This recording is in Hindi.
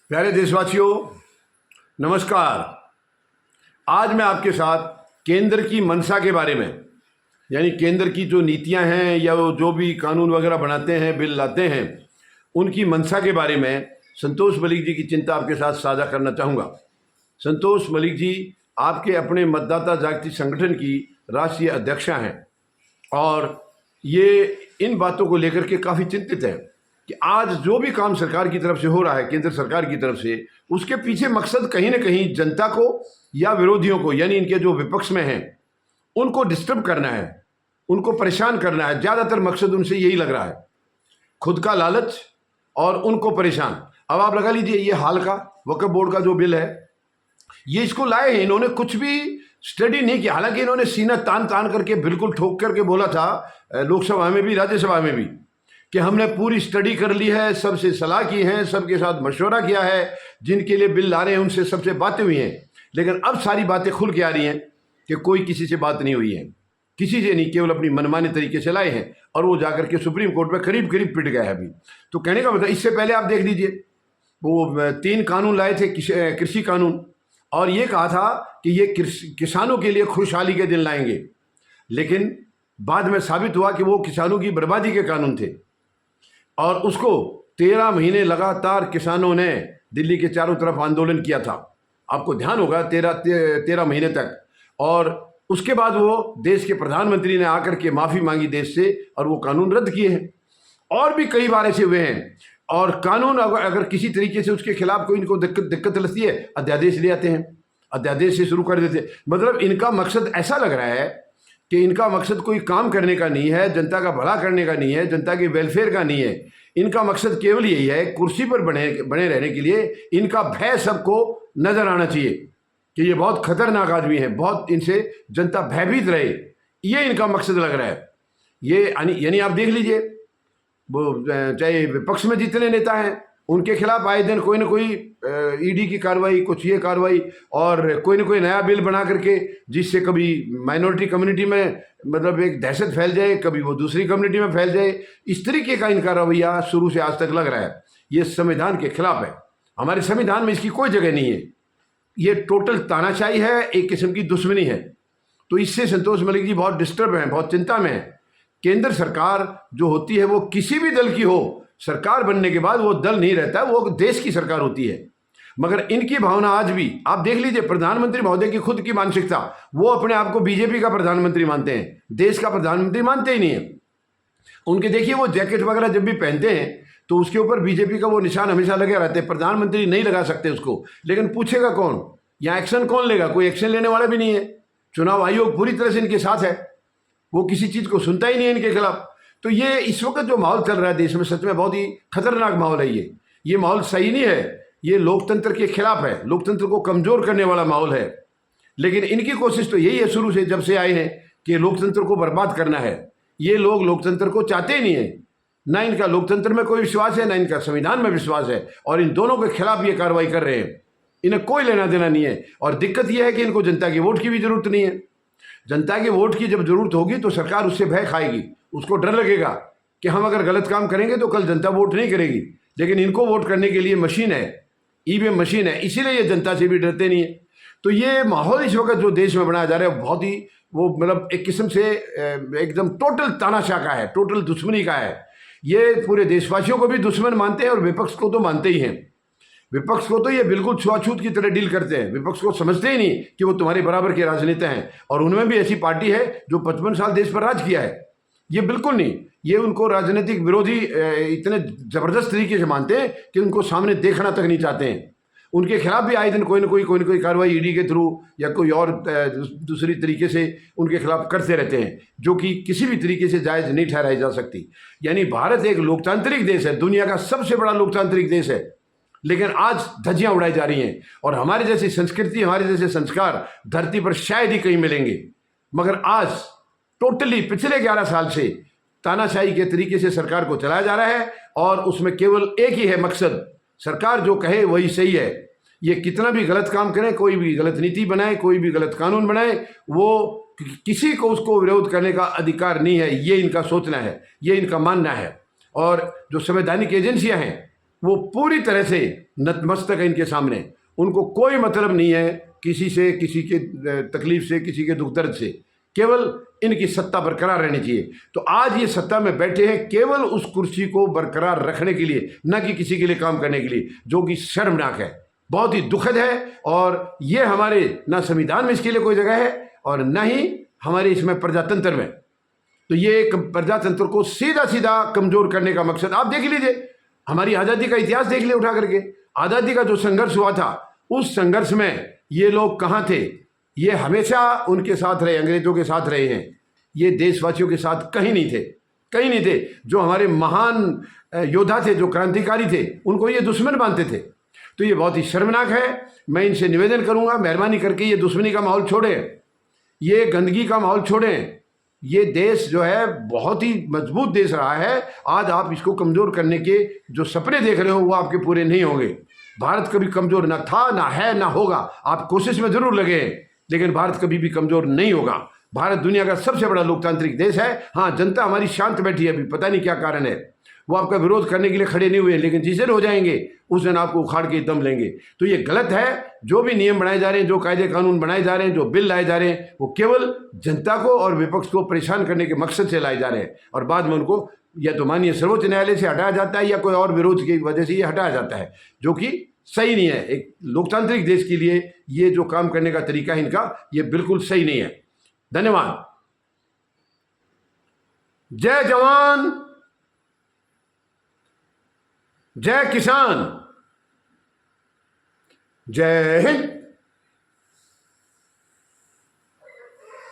प्यारे देशवासियों, नमस्कार। आज मैं आपके साथ केंद्र की मंशा के बारे में, यानी केंद्र की जो नीतियां हैं या वो जो भी कानून वगैरह बनाते हैं, बिल लाते हैं, उनकी मंशा के बारे में संतोष मलिक जी की चिंता आपके साथ साझा करना चाहूँगा। संतोष मलिक जी आपके अपने मतदाता जागृति संगठन की राष्ट्रीय अध्यक्षा हैं और ये इन बातों को लेकर के काफ़ी चिंतित हैं कि आज जो भी काम सरकार की तरफ से हो रहा है, केंद्र सरकार की तरफ से, उसके पीछे मकसद कहीं ना कहीं जनता को या विरोधियों को, यानी इनके जो विपक्ष में हैं, उनको डिस्टर्ब करना है, उनको परेशान करना है। ज़्यादातर मकसद उनसे यही लग रहा है, खुद का लालच और उनको परेशान। अब आप लगा लीजिए, ये हाल का वक्फ बोर्ड का जो बिल है, ये इसको लाए हैं, इन्होंने कुछ भी स्टडी नहीं किया। हालांकि इन्होंने सीना तान तान करके बिल्कुल ठोक करके बोला था लोकसभा में भी, राज्यसभा में भी, कि हमने पूरी स्टडी कर ली है, सबसे सलाह की है, सबके साथ मशवरा किया है, जिनके लिए बिल ला रहे हैं उनसे सबसे बातें हुई हैं। लेकिन अब सारी बातें खुल के आ रही हैं कि कोई किसी से बात नहीं हुई है, किसी से नहीं, केवल अपनी मनमाने तरीके से लाए हैं और वो जाकर के सुप्रीम कोर्ट में करीब करीब पिट गया है अभी। तो कहने का मतलब, इससे पहले आप देख लीजिए, वो 3 कानून लाए थे, कृषि कानून, और ये कहा था कि ये किसानों के लिए खुशहाली के दिन लाएंगे। लेकिन बाद में साबित हुआ कि वो किसानों की बर्बादी के कानून थे और उसको 13 महीने लगातार किसानों ने दिल्ली के चारों तरफ आंदोलन किया था। आपको ध्यान होगा, 13 महीने तक। और उसके बाद वो देश के प्रधानमंत्री ने आकर के माफ़ी मांगी देश से और वो कानून रद्द किए हैं। और भी कई बार ऐसे हुए हैं। और कानून अगर किसी तरीके से उसके खिलाफ कोई इनको दिक्कत लगती है, अध्यादेश ले आते हैं, अध्यादेश से शुरू कर देते हैं। मतलब इनका मकसद ऐसा लग रहा है कि इनका मकसद कोई काम करने का नहीं है, जनता का भला करने का नहीं है, जनता के वेलफेयर का नहीं है। इनका मकसद केवल यही है, कुर्सी पर बने रहने के लिए इनका भय सबको नजर आना चाहिए कि ये बहुत खतरनाक आदमी है, बहुत इनसे जनता भयभीत रहे। ये इनका मकसद लग रहा है। ये यानी आप देख लीजिए, वो चाहे विपक्ष में जितने नेता हैं, उनके खिलाफ आए दिन कोई ना कोई ईडी की कार्रवाई, कुछ ये कार्रवाई, और कोई ना कोई नया बिल बना करके, जिससे कभी माइनॉरिटी कम्युनिटी में मतलब एक दहशत फैल जाए, कभी वो दूसरी कम्युनिटी में फैल जाए। इस तरीके का इनका रवैया शुरू से आज तक लग रहा है। ये संविधान के खिलाफ है। हमारे संविधान में इसकी कोई जगह नहीं है। ये टोटल तानाशाही है, एक किस्म की दुश्मनी है। तो इससे संतोष मलिक जी बहुत डिस्टर्ब हैं, बहुत चिंता में हैं। केंद्र सरकार जो होती है वो किसी भी दल की हो, सरकार बनने के बाद वो दल नहीं रहता, वो देश की सरकार होती है। मगर इनकी भावना आज भी, आप देख लीजिए, प्रधानमंत्री महोदय की खुद की मानसिकता, वो अपने आप को बीजेपी का प्रधानमंत्री मानते हैं, देश का प्रधानमंत्री मानते ही नहीं है। उनके देखिए, वो जैकेट वगैरह जब भी पहनते हैं तो उसके ऊपर बीजेपी का वो निशान हमेशा लगे रहते हैं। प्रधानमंत्री नहीं लगा सकते उसको, लेकिन पूछेगा कौन, या एक्शन कौन लेगा? कोई एक्शन लेने वाला भी नहीं है। चुनाव आयोग पूरी तरह से इनके साथ है, वो किसी चीज़ को सुनता ही नहीं है इनके खिलाफ। तो ये इस वक्त जो माहौल चल रहा है देश में, सच में बहुत ही खतरनाक माहौल है। ये माहौल सही नहीं है, ये लोकतंत्र के खिलाफ है, लोकतंत्र को कमज़ोर करने वाला माहौल है। लेकिन इनकी कोशिश तो यही है शुरू से, जब से आए हैं, कि लोकतंत्र को बर्बाद करना है। ये लोग लोकतंत्र को चाहते ही नहीं है, ना इनका लोकतंत्र में कोई विश्वास है, ना इनका संविधान में विश्वास है, और इन दोनों के खिलाफ ये कार्रवाई कर रहे हैं। इन्हें कोई लेना देना नहीं है। और दिक्कत यह है कि इनको जनता की वोट की भी जरूरत नहीं है। जनता के वोट की जब जरूरत होगी तो सरकार उससे भय खाएगी, उसको डर लगेगा कि हम अगर गलत काम करेंगे तो कल जनता वोट नहीं करेगी। लेकिन इनको वोट करने के लिए मशीन है, ईवीएम मशीन है, इसीलिए ये जनता से भी डरते नहीं है। तो ये माहौल इस वक्त जो देश में बनाया जा रहा है, बहुत ही वो मतलब एक किस्म से एकदम टोटल तानाशाह का है, टोटल दुश्मनी का है। ये पूरे देशवासियों को भी दुश्मन मानते हैं और विपक्ष को तो मानते ही हैं। विपक्ष को तो ये बिल्कुल छुआछूत की तरह डील करते हैं। विपक्ष को समझते ही नहीं कि वो तुम्हारे बराबर के राजनेता हैं, और उनमें भी ऐसी पार्टी है जो 55 साल देश पर राज किया है। ये बिल्कुल नहीं, ये उनको राजनीतिक विरोधी इतने ज़बरदस्त तरीके से मानते हैं कि उनको सामने देखना तक नहीं चाहते हैं। उनके खिलाफ भी आए दिन कोई ना कोई कार्रवाई ईडी के थ्रू या कोई और दूसरी तरीके से उनके खिलाफ करते रहते हैं, जो कि किसी भी तरीके से जायज़ नहीं ठहराई जा सकती। यानी भारत एक लोकतांत्रिक देश है, दुनिया का सबसे बड़ा लोकतांत्रिक देश है, लेकिन आज धज्जियां उड़ाई जा रही हैं। और हमारे जैसी संस्कृति, हमारे जैसे संस्कार धरती पर शायद ही कहीं मिलेंगे। मगर आज टोटली पिछले 11 साल से तानाशाही के तरीके से सरकार को चलाया जा रहा है, और उसमें केवल एक ही है मकसद, सरकार जो कहे वही सही है। ये कितना भी गलत काम करें, कोई भी गलत नीति बनाए, कोई भी गलत कानून बनाए, वो किसी को उसको विरोध करने का अधिकार नहीं है। ये इनका सोचना है, ये इनका मानना है। और जो संवैधानिक एजेंसियां हैं वो पूरी तरह से नतमस्तक है इनके सामने। उनको कोई मतलब नहीं है किसी से, किसी के तकलीफ से, किसी के दुख दर्द से, केवल इनकी सत्ता बरकरार रहनी चाहिए। तो आज ये सत्ता में बैठे हैं केवल उस कुर्सी को बरकरार रखने के लिए, न कि किसी के लिए काम करने के लिए, जो कि शर्मनाक है, बहुत ही दुखद है। और ये हमारे ना संविधान में इसके लिए कोई जगह है और न ही हमारे इसमें प्रजातंत्र में। तो ये एक प्रजातंत्र को सीधा सीधा कमजोर करने का मकसद, आप देख लीजिए, हमारी आज़ादी का इतिहास देख लिया उठा करके। आज़ादी का जो संघर्ष हुआ था, उस संघर्ष में ये लोग कहाँ थे? ये हमेशा उनके साथ रहे, अंग्रेजों के साथ रहे हैं। ये देशवासियों के साथ कहीं नहीं थे, कहीं नहीं थे। जो हमारे महान योद्धा थे, जो क्रांतिकारी थे, उनको ये दुश्मन मानते थे। तो ये बहुत ही शर्मनाक है। मैं इनसे निवेदन करूंगा, मेहरबानी करके ये दुश्मनी का माहौल छोड़ें, ये गंदगी का माहौल छोड़ें। ये देश जो है बहुत ही मजबूत देश रहा है। आज आप इसको कमज़ोर करने के जो सपने देख रहे हो वो आपके पूरे नहीं होंगे। भारत कभी कमज़ोर ना था, ना है, ना होगा। आप कोशिश में ज़रूर लगे, लेकिन भारत कभी भी कमज़ोर नहीं होगा। भारत दुनिया का सबसे बड़ा लोकतांत्रिक देश है। हाँ, जनता हमारी शांत बैठी है, अभी पता नहीं क्या कारण है। वो आपका विरोध करने के लिए खड़े नहीं हुए, लेकिन जिस दिन हो जाएंगे उस दिन आपको उखाड़ के दम लेंगे। तो ये गलत है। जो भी नियम बनाए जा रहे हैं, जो कायदे कानून बनाए जा रहे हैं, जो बिल लाए जा रहे हैं, वो केवल जनता को और विपक्ष को परेशान करने के मकसद से लाए जा रहे हैं। और बाद में उनको या तो माननीय सर्वोच्च न्यायालय से हटाया जाता है या कोई और विरोध की वजह से ये हटाया जाता है, जो कि सही नहीं है। एक लोकतांत्रिक देश के लिए ये जो काम करने का तरीका है इनका, ये बिल्कुल सही नहीं है। धन्यवाद। जय जवान, जय किसान, जय हिंद।